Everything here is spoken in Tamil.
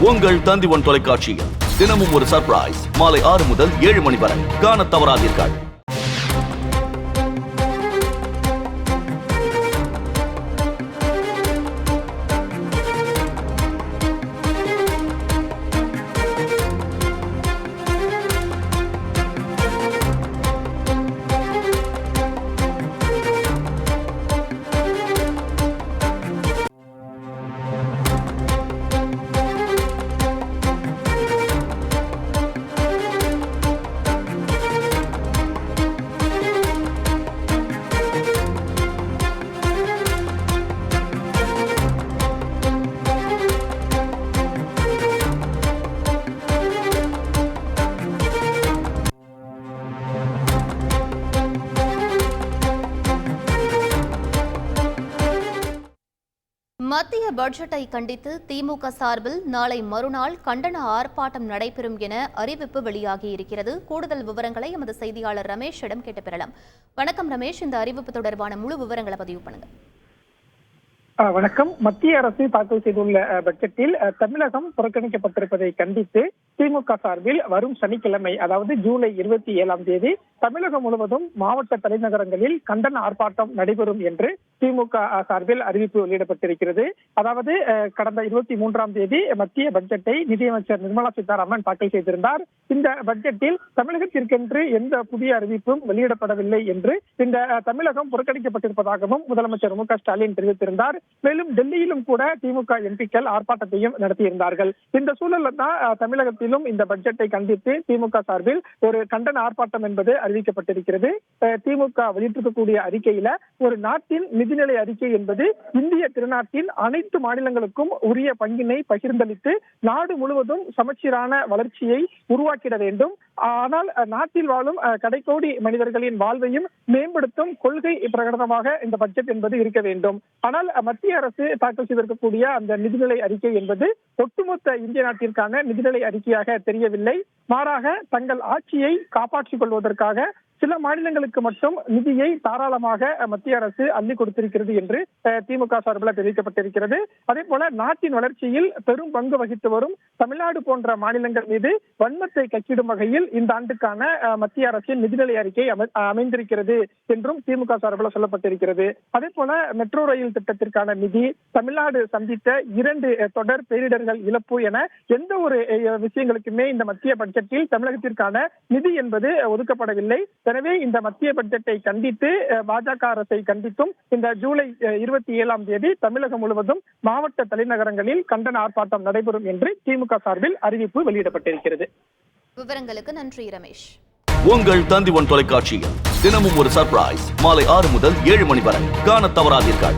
உங்கள் தந்தி1 தொலைக்காட்சியில் தினமும் ஒரு சர்ப்ரைஸ் மாலை 6 முதல் 7 மணி வரை காணத் தவறாதீர்கள். மத்திய பட்ஜெட்டை கண்டித்து திமுக சார்பில் நாளை மறுநாள் கண்டன ஆர்ப்பாட்டம் நடைபெறும் என அறிவிப்பு வெளியாகியிருக்கிறது. கூடுதல் விவரங்களை எமது செய்தியாளர் ரமேஷிடம் கேட்டு பெறலாம். வணக்கம் ரமேஷ், இந்த அறிவிப்பு தொடர்பான முழு விவரங்களை பதிவு பண்ணுங்க. வணக்கம். மத்திய அரசு தாக்கல் செய்துள்ள பட்ஜெட்டில் தமிழகம் புறக்கணிக்கப்பட்டிருப்பதை கண்டித்து திமுக சார்பில் வரும் சனிக்கிழமை, அதாவது ஜூலை 27ஆம் தேதி தமிழகம் முழுவதும் மாவட்ட தலைநகரங்களில் கண்டன ஆர்ப்பாட்டம் நடைபெறும் என்று திமுக சார்பில் அறிவிப்பு வெளியிடப்பட்டிருக்கிறது. அதாவது கடந்த 23ஆம் தேதி மத்திய பட்ஜெட்டை நிதியமைச்சர் நிர்மலா சீதாராமன் தாக்கல் செய்திருந்தார். இந்த பட்ஜெட்டில் தமிழகத்திற்கென்று எந்த புதிய அறிவிப்பும் வெளியிடப்படவில்லை என்று இந்த தமிழகம் புறக்கணிக்கப்பட்டிருப்பதாகவும் முதலமைச்சர் மு க ஸ்டாலின் தெரிவித்திருந்தார். மேலும் டெல்லியிலும் கூட திமுக எம்பிக்கள் ஆர்ப்பாட்டத்தையும் நடத்தியிருந்தார்கள். இந்த சூழல்ல தான் தமிழகத்திலும் இந்த பட்ஜெட்டை கண்டித்து திமுக சார்பில் ஒரு கண்டன ஆர்ப்பாட்டம் என்பது அறிவிக்கப்பட்டிருக்கிறது. திமுக வெளியிட்டிருக்கக்கூடிய அறிக்கையில ஒரு நாட்டின் நிதிநிலை அறிக்கை என்பது இந்திய திருநாட்டின் அனைத்து மாநிலங்களுக்கும் உரிய பங்கினை பகிர்ந்தளித்து நாடு முழுவதும் சமச்சீரான வளர்ச்சியை உருவாக்கிட வேண்டும். ஆனால் நாட்டில் வாழும் கடைக்கோடி மனிதர்களின் வாழ்வையும் மேம்படுத்தும் கொள்கை பிரகடனமாக இந்த பட்ஜெட் என்பது இருக்க வேண்டும். ஆனால் மத்திய அரசு தாக்கல் செய்திருக்கக்கூடிய அந்த நிதிநிலை அறிக்கை என்பது ஒட்டுமொத்த இந்திய நாட்டிற்கான நிதிநிலை அறிக்கையாக தெரியவில்லை. மாறாக தங்கள் ஆட்சியை காப்பாற்றிக் கொள்வதற்காக சில மாநிலங்களுக்கு மட்டும் நிதியை தாராளமாக மத்திய அரசு அள்ளி கொடுத்திருக்கிறது என்று திமுக சார்பில் தெரிவிக்கப்பட்டிருக்கிறது. அதே போல நாட்டின் வளர்ச்சியில் பெரும் பங்கு வகித்து வரும் தமிழ்நாடு போன்ற மாநிலங்கள் மீது வன்மத்தை கக்கிடும் வகையில் இந்த ஆண்டுக்கான மத்திய அரசின் நிதிநிலை அறிக்கை அமைந்திருக்கிறது என்றும் திமுக சார்பில் சொல்லப்பட்டிருக்கிறது. அதே போல மெட்ரோ ரயில் திட்டத்திற்கான நிதி, தமிழ்நாடு சந்தித்த 2 தொடர் பேரிடர்கள் இழப்பு என எந்த ஒரு விஷயங்களுக்குமே இந்த மத்திய பட்ஜெட்டில் தமிழகத்திற்கான நிதி என்பது ஒதுக்கப்படவில்லை. எனவே இந்த மத்திய பட்ஜெட்டை கண்டித்து பாஜக அரசை கண்டித்தும் இந்த ஜூலை 27ஆம் தேதி தமிழகம் முழுவதும் மாவட்ட தலைநகரங்களில் கண்டன ஆர்ப்பாட்டம் நடைபெறும் என்று திமுக சார்பில் அறிவிப்பு வெளியிடப்பட்டிருக்கிறது. விவரங்களுக்கு நன்றி ரமேஷ். உங்கள் தந்தி1 தொலைக்காட்சியில் தினமும் ஒரு சர்ப்ரைஸ் மாலை 6 முதல் 7 மணி வரை காணத் தவறாதீர்கள்.